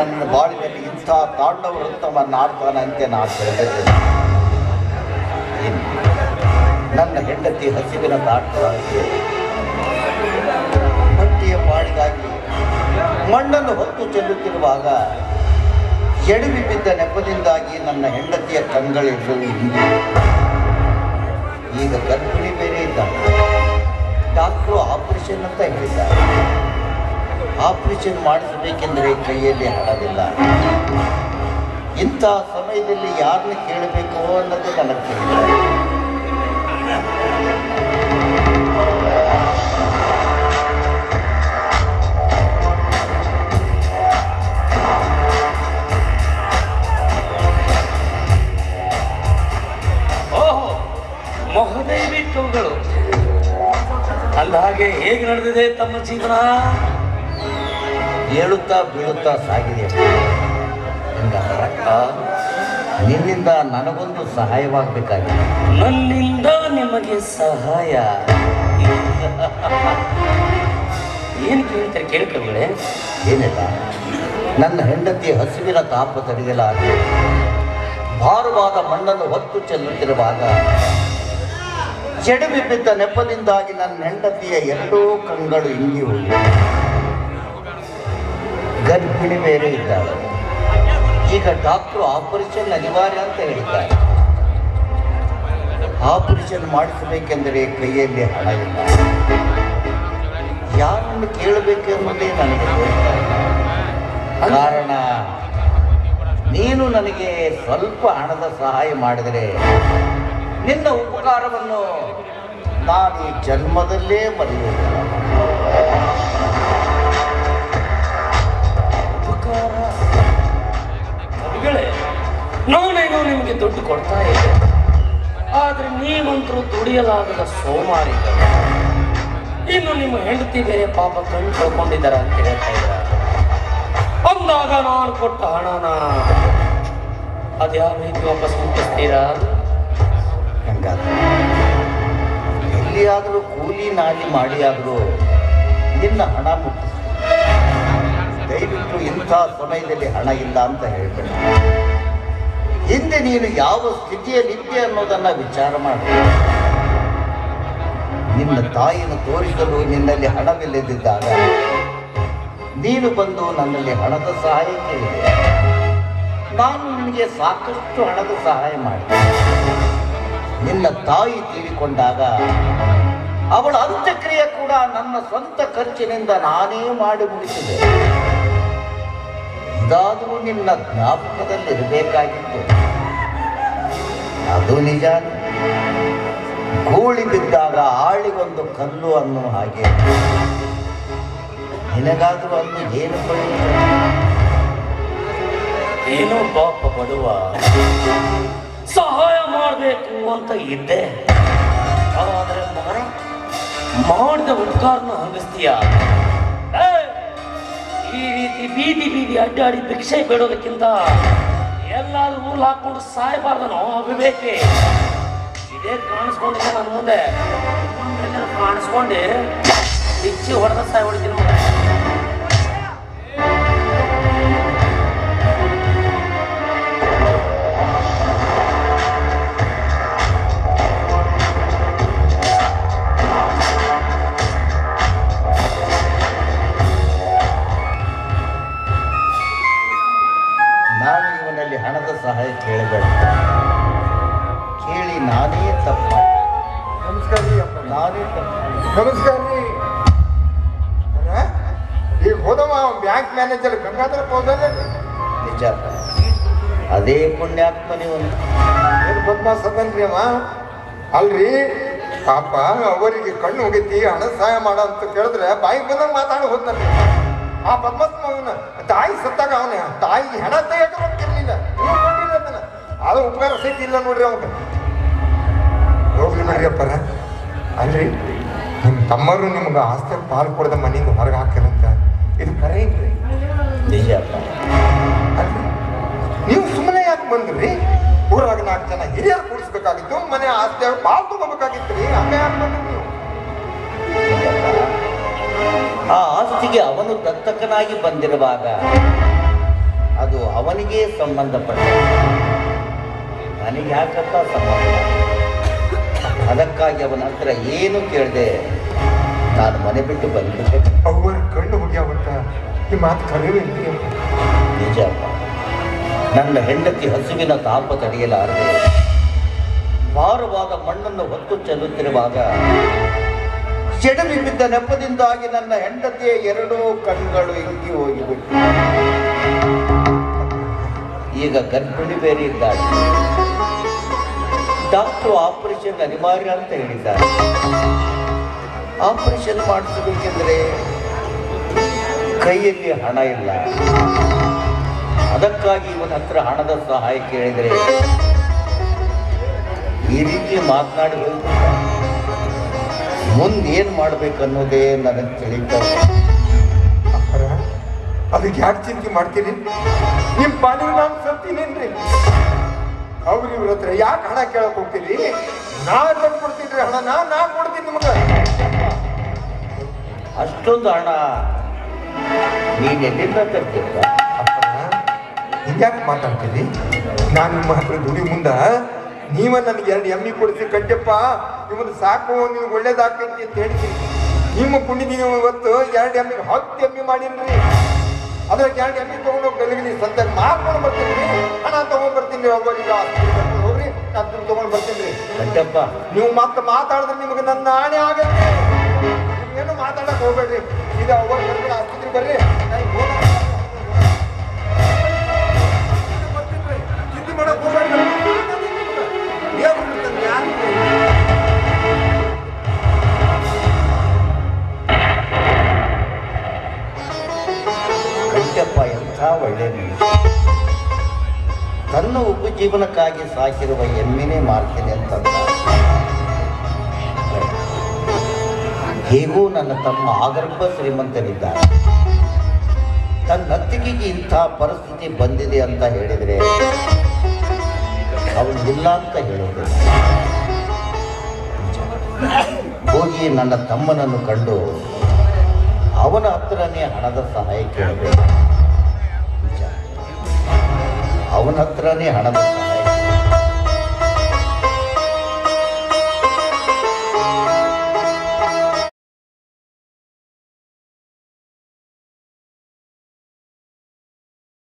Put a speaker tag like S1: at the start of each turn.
S1: ನನ್ನ ಬಾಳಿನಲ್ಲಿ ಇಂಥ ತಾಂಡವ ವೃತ್ತವನ್ನು ಆಡ್ತಾನಂತೆ ನಾನು ತಿಳಿದಿದ್ದೇನೆ. ನನ್ನ ಹೆಂಡತಿ ಹಸಿವಿನ ತಾಟವಾಗಿ ಹೊಟ್ಟೆಯ ಪಾಡಿಗಾಗಿ ಮಣ್ಣನ್ನು ಹೊತ್ತು ಚೆಲ್ಲುತ್ತಿರುವಾಗ ಎಡವಿ ಬಿದ್ದ ನೆಪದಿಂದಾಗಿ ನನ್ನ ಹೆಂಡತಿಯ ಕಂಗಳಿರು ಹಿಂದೆ ಈಗ ಗರ್ಭಿಣಿ ಬೇರೆ ಇದ್ದಾಳೆ. ಡಾಕ್ಟ್ರು ಆಪರೇಷನ್ ಅಂತ ಹೇಳಿದ್ದಾರೆ. ಆಪರೇಷನ್ ಮಾಡಿಸಬೇಕೆಂದರೆ ಕೈಯಲ್ಲಿ ಹಣವಿಲ್ಲ. ಇಂಥ ಸಮಯದಲ್ಲಿ ಯಾರನ್ನ ಕೇಳಬೇಕು ಅನ್ನೋದು ನನಗೆ ತಿಳಿದಿದೆ.
S2: ಮಹೋದಯಗಳು ಅಂದ ಹಾಗೆ ಹೇಗೆ ನಡೆದಿದೆ ತಮ್ಮ ಜೀವನ?
S1: ಏಳುತ್ತಾ ಬೀಳುತ್ತಾ ಸಾಗಿದೆ. ನಿನ್ನಿಂದ ನನಗೊಂದು ಸಹಾಯವಾಗಬೇಕಾಗಿದೆ.
S2: ನನ್ನಿಂದ ನಿಮಗೆ ಸಹಾಯ? ಏನು ಕೇಳ್ತಾರೆ ಕೇಳ್ಕೊಳ್ಳೆ.
S1: ಏನಿಲ್ಲ, ನನ್ನ ಹೆಂಡತಿ ಹಸಿವಿನ ತಾಪ ತಡೆಯಲಾಗಿ ಭಾರವಾದ ಮಣ್ಣನ್ನು ಹೊತ್ತು ಚೆಲ್ಲುತ್ತಿರುವಾಗ ಎಡವಿ ಬಿದ್ದ ನೆಪದಿಂದಾಗಿ ನನ್ನ ಹೆಂಡತಿಯ ಎರಡೂ ಕಂಗಳು ಇಂಗಿ ಹೋಗಿ ಗರ್ಭಿಣಿ ಬೇರೆ ಇದ್ದಾಳೆ. ಈಗ ಡಾಕ್ಟ್ರು ಆಪರೇಷನ್ ಅನಿವಾರ್ಯ ಅಂತ ಹೇಳಿದ್ದಾರೆ. ಆಪರೇಷನ್ ಮಾಡಿಸಬೇಕೆಂದರೆ ಕೈಯಲ್ಲಿ ಹಣ ಇಲ್ಲ. ಯಾರನ್ನು ಕೇಳಬೇಕೆಂಬುದೇ ನನಗೆ ಗೊತ್ತಿಲ್ಲ. ಕಾರಣ ನೀನು ನನಗೆ ಸ್ವಲ್ಪ ಹಣದ ಸಹಾಯ ಮಾಡಿದರೆ ನಿನ್ನ ಉಪಕಾರವನ್ನು ನಾನು ಈ ಜನ್ಮದಲ್ಲೇ ಮರೆಯುವುದಿಲ್ಲ.
S2: ಉಪಕಾರ? ನಾನೇನೋ ನಿಮಗೆ ದುಡ್ಡು ಕೊಡ್ತಾ ಇದ್ದೆ, ಆದರೆ ನೀವಂತರೂ ದುಡಿಯಲಾಗದ ಸೋಮಾರಿಗಳು. ಇನ್ನು ನಿಮ್ಮ ಹೆಂಡತಿ ಬೇರೆ ಪಾಪ ಕಣ್ಣು ಕಳ್ಕೊಂಡಿದ್ದಾರೆ ಅಂತ ಹೇಳ್ತಾ ಇದ್ದಾರೆ. ಅಂದಾಗ ನಾನು ಕೊಟ್ಟ ಹಣನ ಅದ್ಯಾವ ರೀತಿ ವಾಪಸ್ ಮುಟ್ಟಿಸ್ತೀರಾ?
S1: ಎಲ್ಲಿಯಾದರೂ ಕೂಲಿ ನಾಲಿ ಮಾಡಿ ಆದರೂ ನಿನ್ನ ಹಣ ಮುಟ್ಟಿಸಿ. ದಯವಿಟ್ಟು ಇಂಥ ಸಮಯದಲ್ಲಿ ಹಣ ಇಲ್ಲ ಅಂತ ಹೇಳ್ಬೇಡ. ಹಿಂದೆ ನೀನು ಯಾವ ಸ್ಥಿತಿಯಲ್ಲಿದ್ದೆ ಅನ್ನೋದನ್ನು ವಿಚಾರ ಮಾಡಿ. ನಿನ್ನ ತಾಯಿಯನ್ನು ತೋರಿಸಲು ನಿನ್ನಲ್ಲಿ ಹಣವಿಲ್ಲದಿದ್ದಾಗ ನೀನು ಬಂದು ನನ್ನಲ್ಲಿ ಹಣದ ಸಹಾಯ ಕೇಳಿದೆ. ನಾನು ನಿನಗೆ ಸಾಕಷ್ಟು ಹಣದ ಸಹಾಯ ಮಾಡಿದೆ. ನಿನ್ನ ತಾಯಿ ತೀರಿಕೊಂಡಾಗ ಅವಳ ಅಂತ್ಯಕ್ರಿಯೆ ಕೂಡ ನನ್ನ ಸ್ವಂತ ಖರ್ಚಿನಿಂದ ನಾನೇ ಮಾಡಿ ಮುಗಿಸಿದೆ. ಇದಾದರೂ ನಿನ್ನ ಜ್ಞಾಪಕದಲ್ಲಿರಬೇಕಾಗಿತ್ತು. ಅದು ನಿಜ. ಗೂಳಿ ಬಿದ್ದಾಗ ಆಳಿಗೊಂದು ಕಲ್ಲು ಅನ್ನೋ ಹಾಗೆ ನಿನಗಾದರೂ ಅಂದು ಏನು ಪ್ರಯೋಜನ?
S2: ಏನೋ ಪಾಪ ಬಡುವ, ಸಹಾಯ ಮಾಡಬೇಕು ಅಂತ ಇದ್ದೆ. ಆದರೆ ಮಾಡಿದ ಉಪಕಾರನ ಹಂಗಿಸ್ತೀಯ. ಈ ರೀತಿ ಬೀದಿ ಬೀದಿ ಅಡ್ಡಾಡಿ ಭಿಕ್ಷೆ ಬೇಡೋದಕ್ಕಿಂತ ಎಲ್ಲಾದ್ರೂ ಊರ್ಲ್ ಹಾಕೊಂಡು ಸಾಯಬಾರ್ದನೋ ಅವಿವೇಕಿ. ಇದೇ ಕಾಣಿಸ್ಕೊಂಡಿದ್ದೆ ನನ್ನ ಮುಂದೆ. ಕಾಣಿಸ್ಕೊಂಡೆ ಭಿಕ್ಷೆ ಹೊಡೆದ ಸಾಯ ಹೊಡಿತೀನಿ.
S1: ನಾನು ಇವನಲ್ಲಿ ಹಣದ ಸಹಾಯ ಕೇಳಬೇಡ. ಕೇಳಿ ನಾನೇ ತಪ್ಪು.
S3: ನಮಸ್ಕಾರ ರೀ ಅಪ್ಪ.
S1: ನಾನೇ ತಪ್ಪು.
S3: ನಮಸ್ಕಾರ ರೀ. ಈಗ ಹೋದವ ಬ್ಯಾಂಕ್ ಮ್ಯಾನೇಜರ್ ಗಂಗಾಧರ ಹೋದ್ರೆ
S1: ನಿಜ. ಅದೇ ಪುಣ್ಯಾತ್ಮನೇ ಒಂದು
S3: ಏನು ಬದ್ಮಾಸ್ ಅದನ್ರಿ ಅವ. ಅಲ್ರಿ ಪಾಪ ಅವರಿಗೆ ಕಣ್ಣು ಹೋಗೈತಿ, ಹಣ ಸಹಾಯ ಮಾಡ ಅಂತ ಕೇಳಿದ್ರೆ ಬಾಯಿಗೆ ಬಂದಾಗ ಮಾತಾಡಿ ಹೋದ್ನಲ್ಲಿ. ಆ ಬದ್ಮಾಸ್ ಅವನ ತಾಯಿ ಸತ್ತಾಗ ಅವನ ತಾಯಿಗೆ ಹೆಣ ತೆಗಿರಲಿಲ್ಲ. ನೀವು ನೋಡಿರಿ ಅದನ್ನ. ಅದು ಉಪಕಾರ ಸಹಿತ ಇಲ್ಲ ನೋಡ್ರಿ ಅವಾಗ. ಹೋಗ್ಲಿ ನೋಡ್ರಿ ಅಪ್ಪರ. ಅಲ್ರಿ ನಿಮ್ಮ ತಮ್ಮರು ನಿಮ್ಗೆ ಆಸ್ತಿ ಪಾಲು ಕೊಡದ ಮನೆಯಿಂದ ಹೊರಗೆ ಹಾಕಿರಂತ ಇದು ಕರೆ ಇಲ್ರಿ?
S1: ನಿಜ.
S3: ಅಲ್ರಿ ನೀವು ಸುಮ್ಮನೆ ಯಾಕೆ ಬಂದ್ರಿ? ಊರಾಗ 4 ಜನ ಹಿರಿಯರು ಕೂಡಿಸ್ಬೇಕಾಗಿತ್ತು, ಮನೆ ಆಸ್ತಿ ಪಾಲು ತಗೋಬೇಕಾಗಿತ್ತು ರೀ. ಹಂಗೆ ಯಾಕೆ ಬಂದ್ರಿ ನೀವು?
S1: ಆ ಆಸ್ತಿಗೆ ಅವನು ದತ್ತಕನಾಗಿ ಬಂದಿರುವಾಗ ಅದು ಅವನಿಗೇ ಸಂಬಂಧಪಟ್ಟ, ನನಗೆ ಯಾಕಪ್ಪ ಸಂಬಂಧ? ಅದಕ್ಕಾಗಿ ಅವನ ಹತ್ರ ಏನು ಕೇಳದೆ ನಾನು ಮನೆ ಬಿಟ್ಟು ಬಂದ್ಬಿಟ್ಟೆ.
S3: ಅವರ ಕಣ್ಣು ಹೋಗ್ಯಾವಂತ ಈ ಮಾತು ಕರೆಯುವಂತೆ.
S1: ನಿಜಪ್ಪ, ನನ್ನ ಹೆಂಡತಿ ಹಸುವಿನ ತಾಪ ತಡೆಯಲಾರದೆ ಭಾರವಾದ ಮಣ್ಣನ್ನು ಹೊತ್ತು ಚೆಲ್ಲುತ್ತಿರುವಾಗ ಜಡವಿ ಬಿದ್ದ ನೆಪದಿಂದಾಗಿ ನನ್ನ ಹೆಂಡತಿಯ ಎರಡೂ ಕಣ್ಣುಗಳು ಇಂಗಿ ಹೋಗಿಬಿಟ್ಟು ಈಗ ಗರ್ಭಿಣಿ ಬೇರೆ ಇದ್ದಾಳೆ. ಡಾಕ್ಟರ್ ಆಪರೇಷನ್ ಅನಿವಾರ್ಯ ಅಂತ ಹೇಳಿದ್ದಾರೆ. ಆಪರೇಷನ್ ಮಾಡಿಸಬೇಕೆಂದ್ರೆ ಕೈಯಲ್ಲಿ ಹಣ ಇಲ್ಲ. ಅದಕ್ಕಾಗಿ ಇವನ ಹತ್ರ ಹಣದ ಸಹಾಯ ಕೇಳಿದರೆ ಈ ರೀತಿ ಮಾತನಾಡಿ ಹೋಗ್ಬಿಟ್ಟ. ಮುಂದೇನು ಮಾಡ್ಬೇಕನ್ನೋದೇ ನನಗೆ ತಿಳಿತಾರೆ.
S3: ಅದಕ್ಕೆ ಯಾಕೆ ಚಿಂತೆ ಮಾಡ್ತೀರಿ? ನಿಮ್ಮ ಪಾಲಿಗೆ ನಾನು ಸತ್ತೀನೇನ್ರಿ? ಅವ್ರು ಇವ್ರ ಹತ್ರ ಯಾಕೆ ಹಣ ಕೇಳಕ್ ಹೋಗ್ತೀರಿ? ನಾ ತಂದು ಕೊಡ್ತೀನಿ ಹಣ, ನಾ ಕೊಡ್ತೀನಿ ನಿಮಗೆ.
S1: ಅಷ್ಟೊಂದು ಹಣ ನೀನೆಲ್ಲಿಂದ ತರ್ತೀರ?
S3: ಹಿಂಗ್ಯಾಕೆ ಮಾತಾಡ್ತೀರಿ? ನಾನು ನಿಮ್ಮ ಹತ್ರ ದುಡಿ ಮುಂದ ನೀವ ನನಗೆ 2 ಎಮ್ಮಿ ಕೊಡಿಸಿ ಕಟ್ಟಪ್ಪ, ನಿಮ್ಮದು ಸಾಕು, ನಿಮ್ಗೆ ಒಳ್ಳೇದಾಗ್ತೈತಿ ಅಂತ ಹೇಳ್ತೀನಿ. ನಿಮ್ಮ ಪುಣ್ಯದಿ ನೀವು ಇವತ್ತು 2 ಎಮ್ಮಿಗೆ 10 ಎಮ್ಮಿ ಮಾಡೀನ್ರಿ. ಅದ್ರಾಗ 2 ಎಮ್ಮಿ ತೊಗೊಂಡೋಗಿ ಗಲಿಗೆ ಸಂತೆ ಮಾಡ್ಕೊಂಡು ಬರ್ತೀನಿ ರೀ. ಹಣ ತೊಗೊಂಡ್ಬರ್ತೀನಿ ರೀ. ಒಬ್ಬರಿಗೆ ಹೋಗ್ರಿ, ನಾನು ತೊಗೊಂಡು ಬರ್ತೀನಿ ರೀ.
S1: ಕಟ್ಟಪ್ಪ,
S3: ನೀವು ಮತ್ತೆ ಮಾತಾಡಿದ್ರೆ ನಿಮಗೆ ನನ್ನ ಆಣೆ ಆಗತ್ತೆ. ನೀವೇನು ಮಾತಾಡಕ್ ಹೋಗ್ಬೇಡ್ರಿ. ಇದು ಅವ್ರ ಹೊರಗಡೆ ಆಸ್ಪತ್ರೆ ಬರ್ರಿ. ಚಿಂತೆ ಮಾಡಕ್ ಹೋಗ್ಬೇಡ್ರಿ.
S1: ಕಟ್ಟಪ್ಪ ಎಂಥ ಒಳ್ಳೆ ಮನುಷ್ಯ. ತನ್ನ ಉಪಜೀವನಕ್ಕಾಗಿ ಸಾಕಿರುವ ಎಮ್ಮಿನೇ ಮಾರ್ತೀನಿ ಅಂತಂದ. ಹೇಗೂ ನನ್ನ ತಮ್ಮ ಆಗರ್ಭ ಶ್ರೀಮಂತನಿದ್ದಾರೆ. ತನ್ನ ಅತ್ತಿಗೆಗೆ ಇಂಥ ಪರಿಸ್ಥಿತಿ ಬಂದಿದೆ ಅಂತ ಹೇಳಿದರೆ ಅವನಿಲ್ಲ ಅಂತ ಹೇಳೋದಿಲ್ಲ. ಹೋಗಿ ನನ್ನ ತಮ್ಮನನ್ನು ಕಂಡು ಅವನ ಹತ್ರನೇ ಹಣದ ಸಹಾಯ ಕೇಳಬೇಕು. ಅವನ ಹತ್ರನೇ ಹಣದ